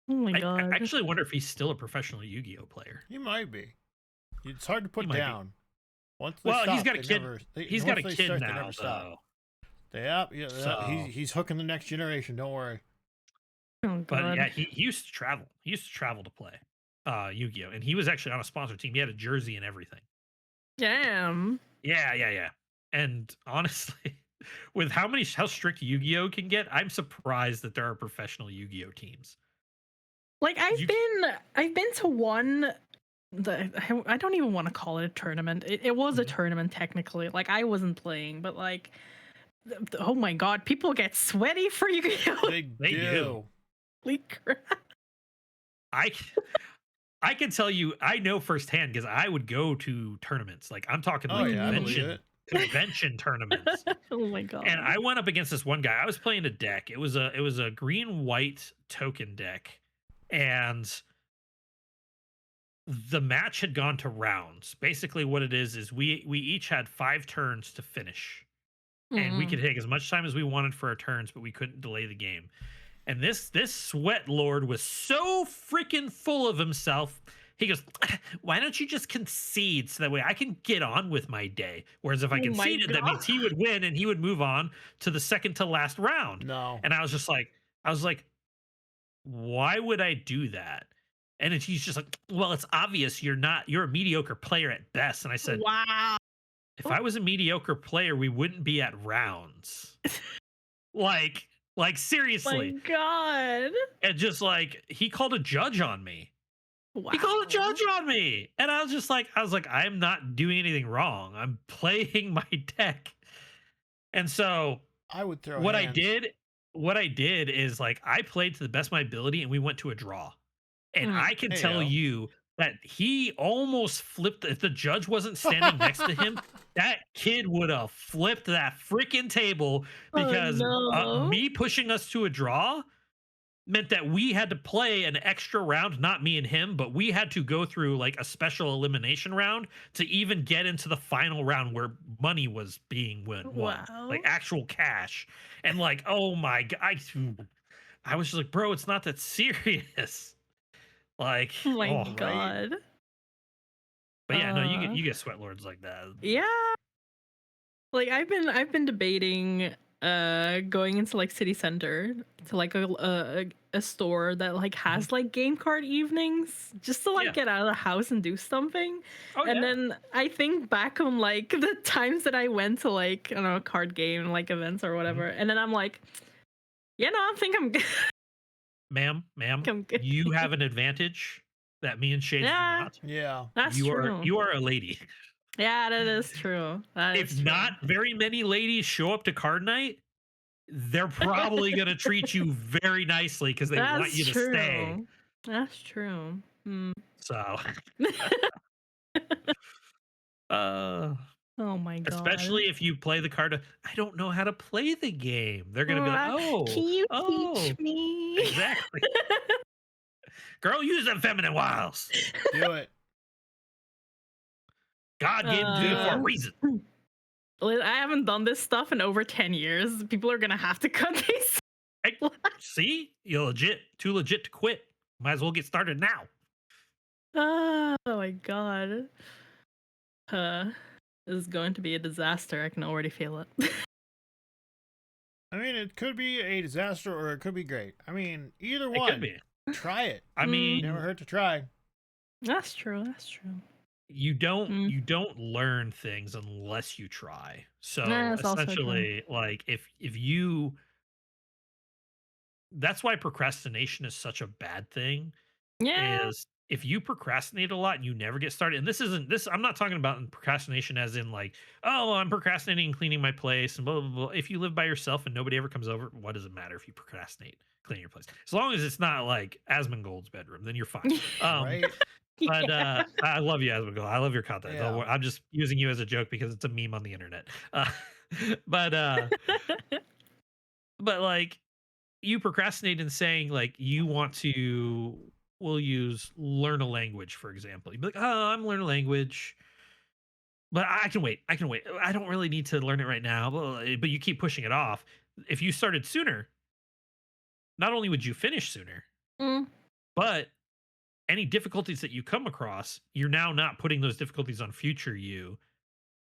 Oh my god! I actually wonder if he's still a professional Yu-Gi-Oh player. He might be. It's hard to put down. Once he's got a kid. He's got a kid now. He's hooking the next generation. Don't worry. Oh, but yeah, he used to travel. He used to travel to play Yu-Gi-Oh, and he was actually on a sponsor team. He had a jersey and everything. Damn. Yeah. And honestly, with how strict Yu-Gi-Oh can get, I'm surprised that there are professional Yu-Gi-Oh teams. Like I've been to one. I don't even want to call it a tournament. It was a tournament technically. Like I wasn't playing, but like, oh my god, people get sweaty for Yu-Gi-Oh. They do. Holy crap. I can tell you, I know firsthand because I would go to tournaments. Like I'm talking like convention tournaments. Oh my god. And I went up against this one guy. I was playing a deck. It was a green-white token deck. And the match had gone to rounds. Basically what it is we each had 5 turns to finish. And we could take as much time as we wanted for our turns, but we couldn't delay the game. And this sweat lord was so freaking full of himself. He goes, why don't you just concede so that way I can get on with my day? Whereas if I conceded, that means he would win and he would move on to the second to last round. No. And I was like, why would I do that? And he's just like, well, it's obvious you're a mediocre player at best. And I said, wow. If I was a mediocre player, we wouldn't be at rounds. like seriously. My god. And just like he called a judge on me. Wow. He called a judge on me. And I was like, I'm not doing anything wrong. I'm playing my deck. And so I would throw what I did is like I played to the best of my ability and we went to a draw. And I can tell you that he almost flipped. If the judge wasn't standing next to him, that kid would have flipped that freaking table because me pushing us to a draw meant that we had to play an extra round, not me and him, but we had to go through like a special elimination round to even get into the final round where money was being won, like actual cash. And like, oh my God, I was just like, bro, it's not that serious. Like, oh my god. Right? But yeah, no, you get sweat lords like that. Yeah. Like I've been debating going into like city center to like a store that like has like game card evenings just to like get out of the house and do something. And then I think back on like the times that I went to like, I don't know, card game like events or whatever. And then I'm like, yeah, no, I think I'm good. Ma'am, you have an advantage that me and Shades do not. Yeah, that's true. You are a lady. Yeah, that is true. If not very many ladies show up to card night, they're probably going to treat you very nicely because they want you to stay. That's true. So, oh my god. Especially if you play the card of, I don't know how to play the game. They're going to be like, can you teach me? Exactly. Girl, use them feminine wiles. Do it. God gave them to you for a reason. I haven't done this stuff in over 10 years. People are going to have to cut these. Hey, see? You're too legit to quit. Might as well get started now. Oh my god. This is going to be a disaster. I can already feel it. I mean, it could be a disaster or it could be great. I mean, either one. It could be. Try it. I mean, never hurt to try. That's true. That's true. You don't learn things unless you try. So essentially, like if you, that's why procrastination is such a bad thing. Yeah. Is if you procrastinate a lot and you never get started, and this I'm not talking about procrastination as in like, oh, I'm procrastinating cleaning my place and blah blah blah. If you live by yourself and nobody ever comes over, what does it matter if you procrastinate cleaning your place? As long as it's not like Asmongold's bedroom, then you're fine. Right. But I love you, Asmongold. I love your content. Yeah. I'm just using you as a joke because it's a meme on the internet. But like you procrastinate in saying like you want to. We'll use learn a language, for example. You'd be like, oh, I'm learning a language, but I can wait. I don't really need to learn it right now, but you keep pushing it off. If you started sooner, not only would you finish sooner, but any difficulties that you come across, you're now not putting those difficulties on future you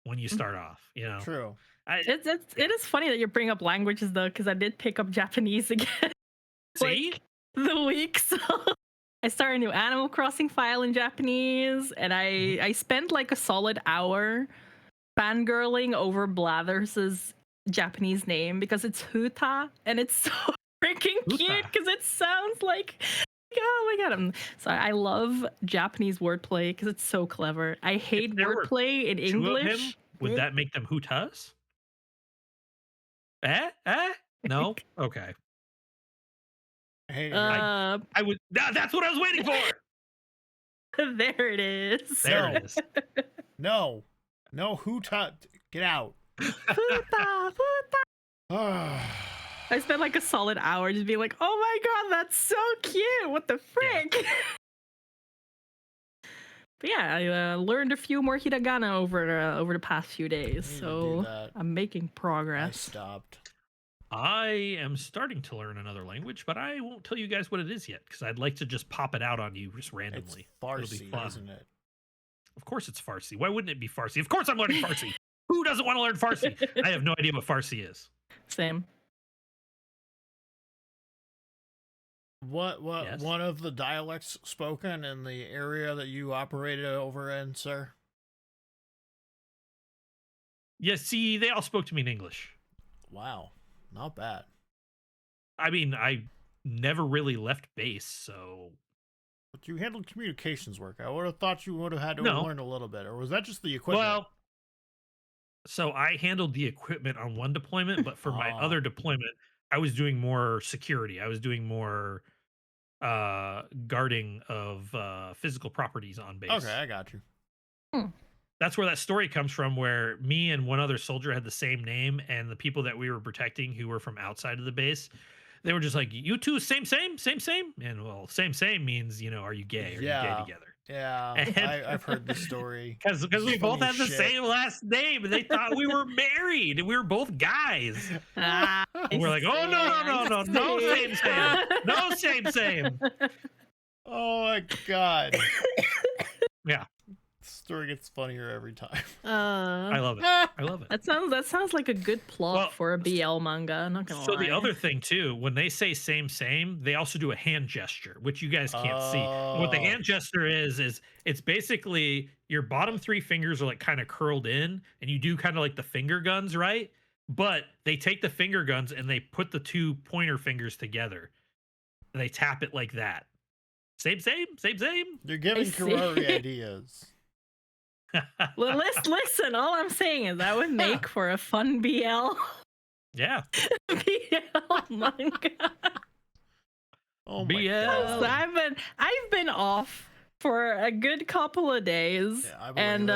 when you start off, you know? True. It is funny that you bring up languages though, because I did pick up Japanese again. See? Like, the week, so I started a new Animal Crossing file in Japanese, and I spent like a solid hour fangirling over Blathers's Japanese name because it's Huta, and it's so freaking cute because it sounds like, oh my god. So I love Japanese wordplay because it's so clever. I hate wordplay in English. Would that make them Hutas? No? Okay. Hey, I would. That's what I was waiting for. There it is. There it is. No, who taught? Get out. Futa, futa. I spent like a solid hour just being like, oh my god, that's so cute. What the frick? Yeah. But yeah, I learned a few more hiragana over the past few days, so I'm making progress. I stopped. I am starting to learn another language, but I won't tell you guys what it is yet because I'd like to just pop it out on you just randomly. It's Farsi, isn't it? Of course it's Farsi. Why wouldn't it be Farsi? Of course I'm learning Farsi. Who doesn't want to learn Farsi? I have no idea what Farsi is. Same. What yes? One of the dialects spoken in the area that you operated over in, sir? Yeah, see, they all spoke to me in English. Wow. Not bad. I mean, I never really left base, so... But you handled communications work. I would have thought you would have had to learn a little bit. Or was that just the equipment? Well, so I handled the equipment on one deployment, but for my other deployment, I was doing more security. I was doing more guarding of physical properties on base. Okay, I got you. That's where that story comes from, where me and one other soldier had the same name, and the people that we were protecting who were from outside of the base, they were just like, you two, same? And well, same means, you know, are you gay? Are you gay together? Yeah, I've heard the story. Because we both had the same last name, and they thought we were married, and we were both guys. And we're like, oh, no, same. No, same. Oh, my God. Yeah. Story gets funnier every time. I love it. That sounds like a good plot for a BL manga. I'm not gonna lie. So the other thing too, when they say same, they also do a hand gesture, which you guys can't see. And what the hand gesture is it's basically your bottom three fingers are like kind of curled in, and you do kind of like the finger guns, right? But they take the finger guns and they put the two pointer fingers together, and they tap it like that. Same. You're giving Karari ideas. Well, listen, all I'm saying is that would make for a fun BL. Yeah. BL manga. Oh my God. So I've been off for a good couple of days, and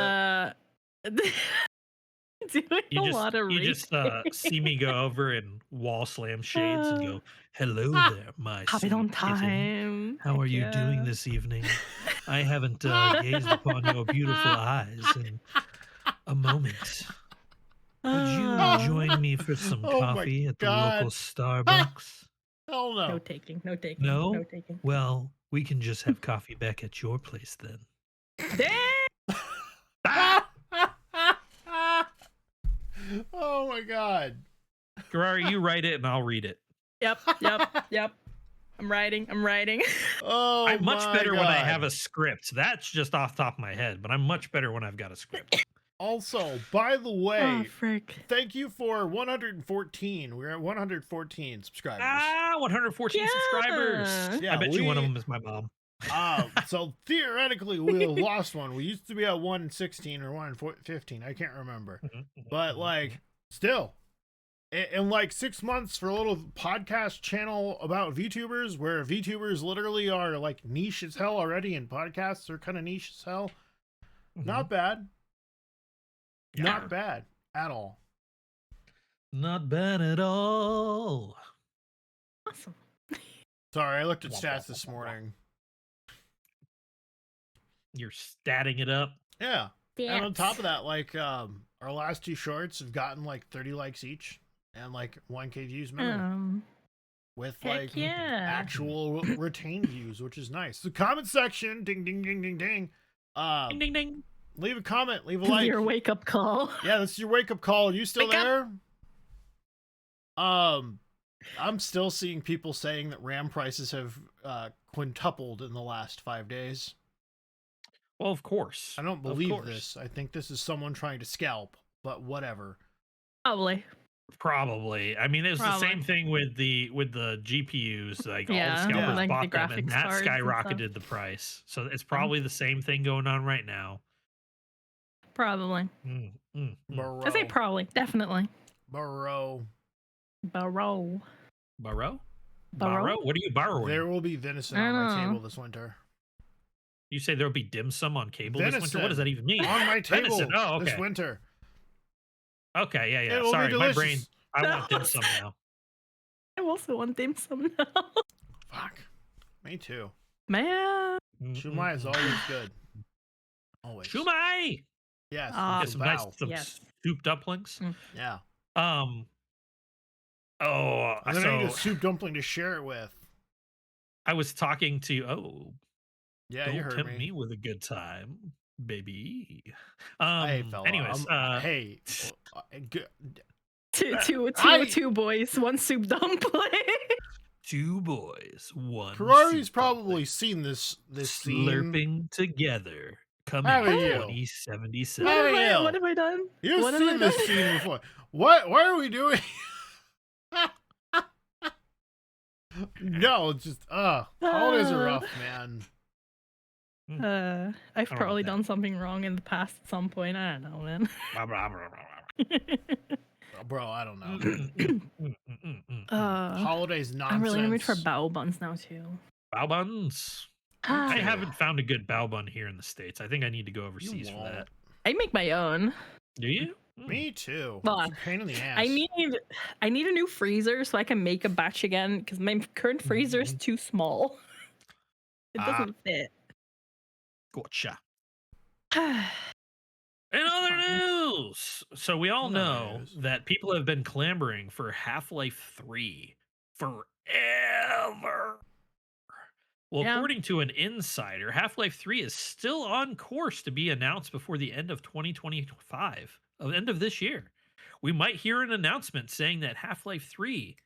doing a lot of reading. You just see me go over and wall slam shades and go, hello there, my sweet on time. Kitten. How are you doing this evening? I haven't gazed upon your beautiful eyes in a moment. Would you join me for some coffee at the local Starbucks? Hell no. No taking. No? Well, we can just have coffee back at your place then. Oh my God. Karari, you write it and I'll read it. Yep. I'm writing. Oh, I'm much better when I have a script. That's just off the top of my head, but I'm much better when I've got a script. Also, by the way, thank you for 114. We're at 114 subscribers. 114 subscribers. Yeah, I bet you one of them is my mom. So theoretically, we have lost one. We used to be at 116 or 115. I can't remember. But like, still, in like 6 months for a little podcast channel about VTubers, where VTubers literally are like niche as hell already, and podcasts are kind of niche as hell. Not bad. Yeah. Not bad at all. Not bad at all. Awesome. Sorry, I looked at stats this morning. You're statting it up. Yeah. And on top of that, like, our last two shorts have gotten like 30 likes each and like 1K views minimum. With like actual retained views, which is nice. The comment section, ding. Ding. Leave a comment, leave a like. Your wake up call. Yeah, this is your wake up call. Are you still there? I'm still seeing people saying that RAM prices have quintupled in the last 5 days. Well, of course. I don't believe this. I think this is someone trying to scalp, but whatever. Probably. I mean, it was the same thing with the GPUs. Like all the scalpers bought them, and that skyrocketed the price. So it's probably the same thing going on right now. Probably. I say probably. Definitely. Burrow. What are you borrowing? There will be venison on my table this winter. You say there'll be dim sum on cable this winter? What does that even mean? On my table this winter. Okay, yeah, It yeah. will be Sorry, my brain. delicious. I want dim sum now. I also want dim sum now. Fuck. Me too. Man. Shumai is always good. Always. Shumai. Yes. Get some nice yes. soup dumplings. Yeah. Oh, And then I need a so soup dumpling to share it with. I was talking to Yeah, don't you heard tempt me. me with a good time, baby. Hey, fella. Anyways, hey. Two boys, one soup dumpling. Two boys, one. Karari's soup probably dumpling. seen this slurping scene. together. Coming Haven't in you? 2077. What have I done? You've What seen this scene before. What are we doing? No, just holidays are rough, man. I've probably done something wrong in the past at some point. I don't know, man. Bro, I don't know. Holidays nonsense. I'm really in the mood for bao buns now too. Bao buns. I haven't found a good bao bun here in the States. I think I need to go overseas for that. I make my own. Do you? Me too. Well, it's a pain in the ass. I need a new freezer so I can make a batch again because my current freezer is too small. It doesn't fit. Gotcha. In other news, so we all know that people have been clamoring for Half-Life 3 forever. Well, according to an insider, Half-Life 3 is still on course to be announced before the end of 2025, end of this year. We might hear an announcement saying that Half-Life 3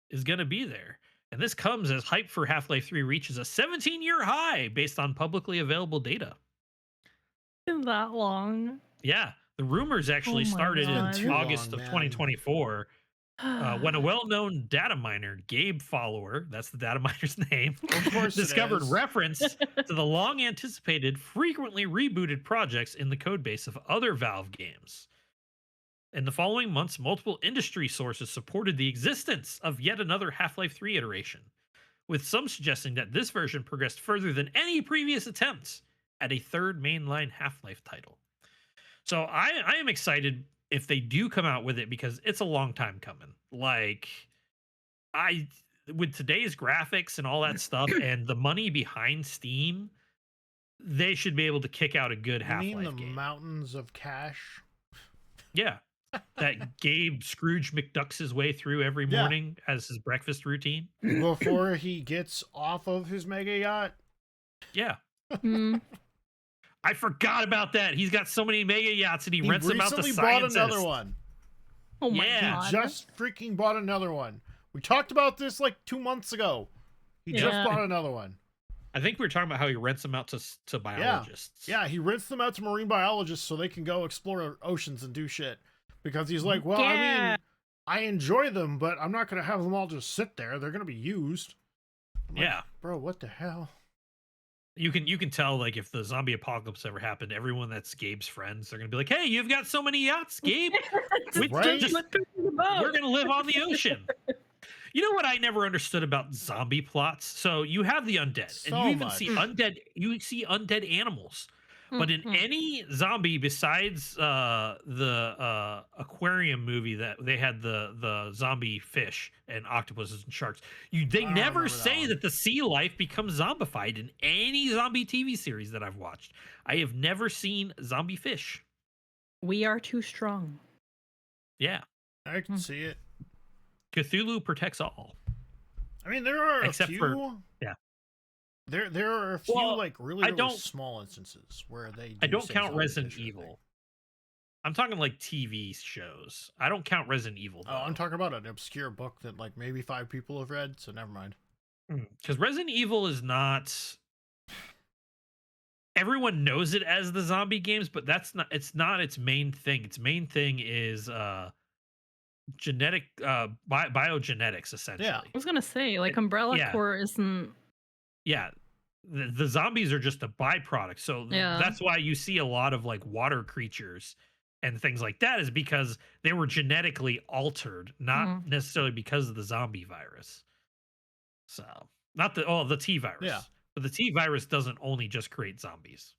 is going to be there. And this comes as hype for Half-Life 3 reaches a 17-year high based on publicly available data. Been that long? Yeah, the rumors actually started in August of 2024 when a well-known data miner, Gabe follower, that's the data miner's name, discovered reference to the long-anticipated, frequently rebooted projects in the codebase of other Valve games. In the following months, multiple industry sources supported the existence of yet another Half-Life 3 iteration, with some suggesting that this version progressed further than any previous attempts at a third mainline Half-Life title. So I am excited if they do come out with it because it's a long time coming. Like, with today's graphics and all that stuff and the money behind Steam, they should be able to kick out a good Half-Life game. Mountains of cash? Yeah. That Gabe Scrooge McDucks his way through every morning as his breakfast routine. Before he gets off of his mega yacht? Yeah. I forgot about that. He's got so many mega yachts and he rents them out to scientists. He recently bought another one. Oh my God. He just freaking bought another one. We talked about this like 2 months ago. He just bought another one. I think we were talking about how he rents them out to biologists. Yeah, he rents them out to marine biologists so they can go explore oceans and do shit. Because he's like, well, I mean, I enjoy them, but I'm not going to have them all just sit there. They're going to be used. I'm like, bro, what the hell? You can tell, like, if the zombie apocalypse ever happened, everyone that's Gabe's friends, they're going to be like, hey, you've got so many yachts, Gabe. We're going to live on the ocean. You know what I never understood about zombie plots? So you have the undead, and you even see undead. You see undead animals, but in any zombie besides the aquarium movie that they had the zombie fish and octopuses and sharks, they never say that the sea life becomes zombified in any zombie TV series that I've watched. I have never seen zombie fish. We are too strong. Yeah, I can see it. Cthulhu protects all. I mean, there are a few. There are a few like really small instances where they. I don't count Resident Evil. I'm talking like TV shows. I don't count Resident Evil. Though. Oh, I'm talking about an obscure book that like maybe 5 people have read. So never mind. Because Resident Evil is not. Everyone knows it as the zombie games, but that's not. It's not its main thing. Its main thing is genetic biogenetics, essentially. I was gonna say, like, Umbrella Corps isn't. Yeah, the zombies are just a byproduct, so that's why you see a lot of like water creatures and things like that, is because they were genetically altered, not necessarily because of the zombie virus. So not the T virus, but the T virus doesn't only just create zombies.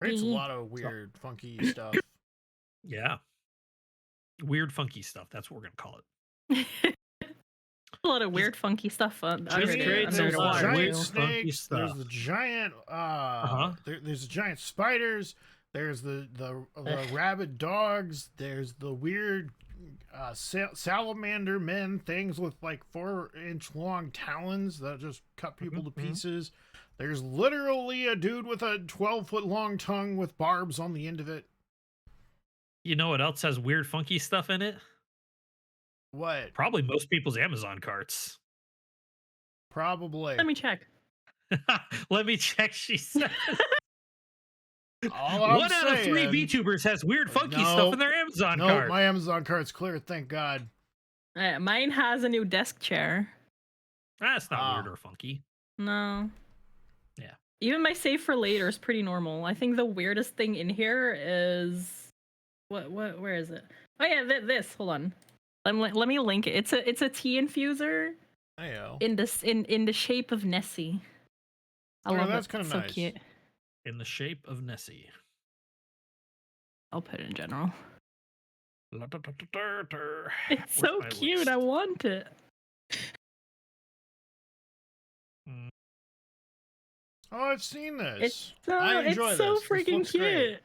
Creates a lot of weird, funky stuff. Yeah. Weird, funky stuff. That's what we're gonna call it. A lot of weird, funky stuff under there's the water. Giant snakes. There's the giant. There's the giant spiders. There's the rabid dogs. There's the weird salamander men things with like 4-inch long talons that just cut people to pieces. There's literally a dude with a 12-foot long tongue with barbs on the end of it. You know what else has weird, funky stuff in it? What? Probably most people's Amazon carts. Probably. Let me check. Let me check, she says. One out of 3 VTubers has weird, funky stuff in their Amazon cart. My Amazon cart's clear, thank God. Mine has a new desk chair. That's not weird or funky. No. Yeah. Even my save for later is pretty normal. I think the weirdest thing in here is where is it? Oh yeah, this. Hold on. Let me link it. It's a tea infuser. In the shape of Nessie. I love that's it. kind of so nice. Cute. In the shape of Nessie. I'll put it in general. It's so cute. List? I want it. Oh, I've seen this. It's so freaking cute.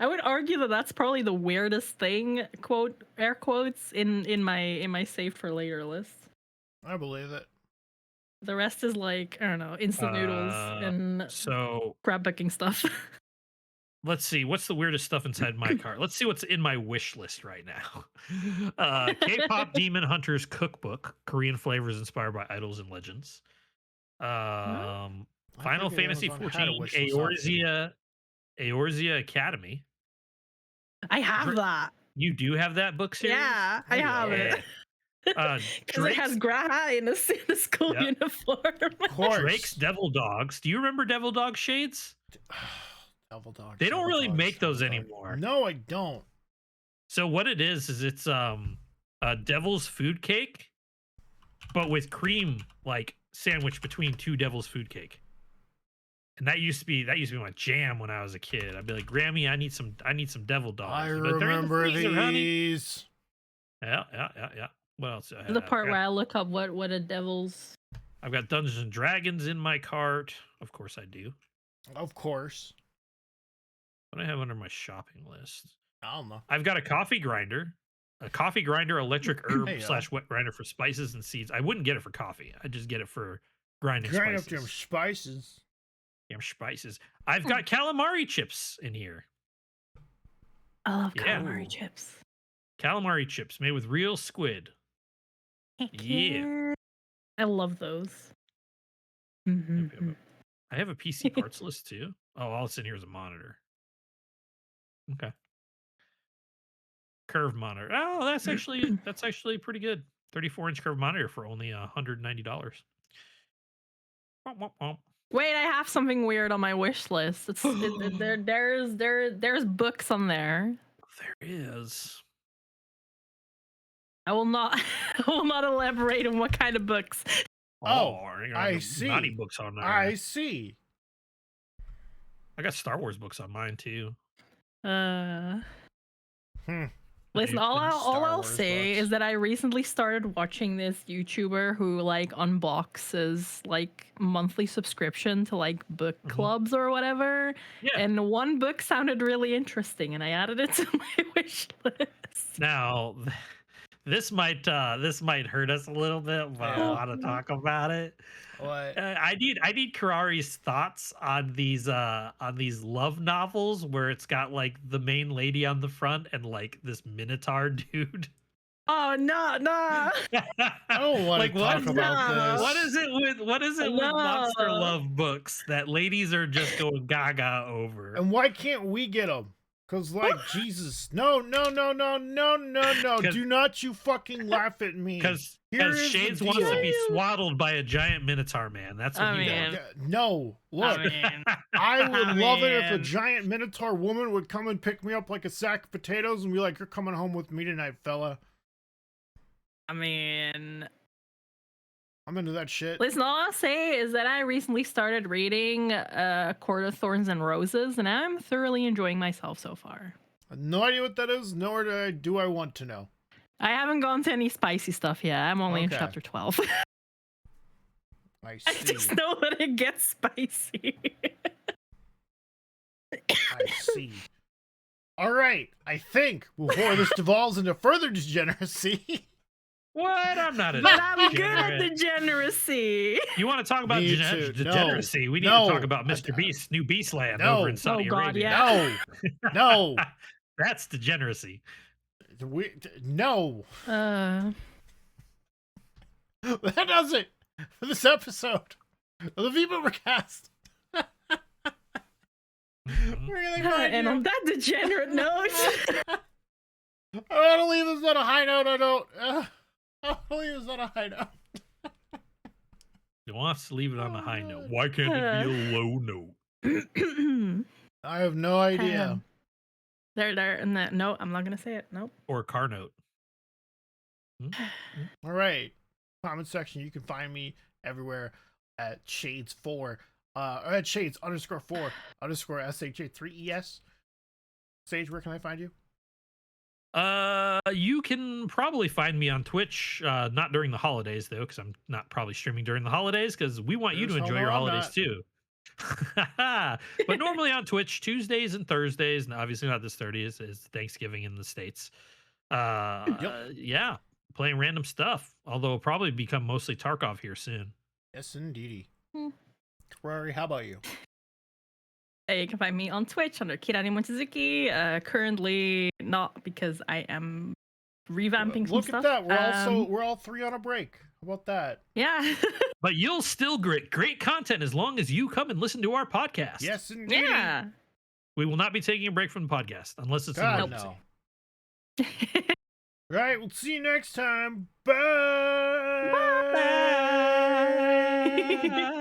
I would argue that that's probably the weirdest thing, quote air quotes, in my save for later list. I believe it. The rest is like, I don't know, instant noodles and scrapbooking stuff. Let's see, what's the weirdest stuff inside my cart? Let's see what's in my wish list right now. K-pop Demon Hunters Cookbook, Korean flavors inspired by idols and legends. Final Fantasy 14 Eorzea Academy. I have that. You do have that book series? Yeah, I have it. Because it has Graha in the school uniform. Drake's Devil Dogs. Do you remember Devil Dog shades? Devil Dogs. They don't really make those anymore. No, I don't. So what it is it's a devil's food cake, but with cream like sandwiched between 2 devil's food cake. And that used to be my jam when I was a kid. I'd be like, Grammy, I need some Devil Dogs. I remember these. Yeah. What else? The part where I look up what a devil's. I've got Dungeons and Dragons in my cart. Of course I do. Of course. What do I have under my shopping list? I don't know. I've got a coffee grinder. Electric herb / wet grinder for spices and seeds. I wouldn't get it for coffee. I just get it for grinding Grind spices. up them spices. Damn spices. I've got calamari chips in here. I love calamari chips. Calamari chips made with real squid. Yeah. I love those. I have a PC parts list too. Oh, all it's in here is a monitor. Okay. Curved monitor. Oh, that's actually pretty good. 34-inch curved monitor for only $190. Wait, I have something weird on my wish list. There's books on there. There is. I will not elaborate on what kind of books. I see. Naughty books on there. I see. I got Star Wars books on mine too. Listen, all I'll say is that I recently started watching this YouTuber who like unboxes like monthly subscription to like book clubs or whatever. Yeah. And one book sounded really interesting, and I added it to my wish list. Now, this might hurt us a little bit, but I want to talk about it. What? I need Karari's thoughts on these love novels where it's got like the main lady on the front and like this minotaur dude. Oh no! I don't want to talk about this. What is it with monster love books that ladies are just going gaga over? And why can't we get them? Cause like Jesus, no! Do not you fucking laugh at me? Because Shades wants to be swaddled by a giant minotaur man. That's what he does. No, look, I would love it if a giant minotaur woman would come and pick me up like a sack of potatoes and be like, "You're coming home with me tonight, fella." I mean, I'm into that shit. Listen, all I'll say is that I recently started reading Court of Thorns and Roses, and I'm thoroughly enjoying myself so far. No idea what that is, nor do I want to know. I haven't gone to any spicy stuff yet. I'm only in chapter 12. I see. I just know that it gets spicy. I see. All right. I think before this devolves into further degeneracy. What? I'm not a But I'm good at degeneracy. You want to talk about degeneracy? We need to talk about Mr. Beast's new Beastland over in Saudi Arabia. Yeah. No. That's degeneracy. No. That does it for this episode of the Vboomer cast. And on that degenerate note, I want to leave this on a high note. I want to leave this on a high note. He wants to leave it on a high note. Why can't it be a low note? I have no idea. There, and that note, I'm not gonna say it. Nope. Or a car note. All right. Comment section. You can find me everywhere at Shades4. Or at Shades_4_SHA3ES. Sage, where can I find you? You can probably find me on Twitch, not during the holidays though, because I'm not probably streaming during the holidays, because we want you to enjoy your holidays too. But normally on Twitch, Tuesdays and Thursdays, and obviously not this 30th, is Thanksgiving in the States. Yeah, playing random stuff, although it'll probably become mostly Tarkov here soon. Yes, indeedy. Rory, how about you? You can find me on Twitch under Kirani Mochizuki. Currently not, because I am revamping some stuff. Look at that. We're all three on a break. How about that? Yeah. But you'll still get great content as long as you come and listen to our podcast. Yes, indeed. Yeah. We will not be taking a break from the podcast unless it's an emergency. No. Right, we'll see you next time. Bye. Bye.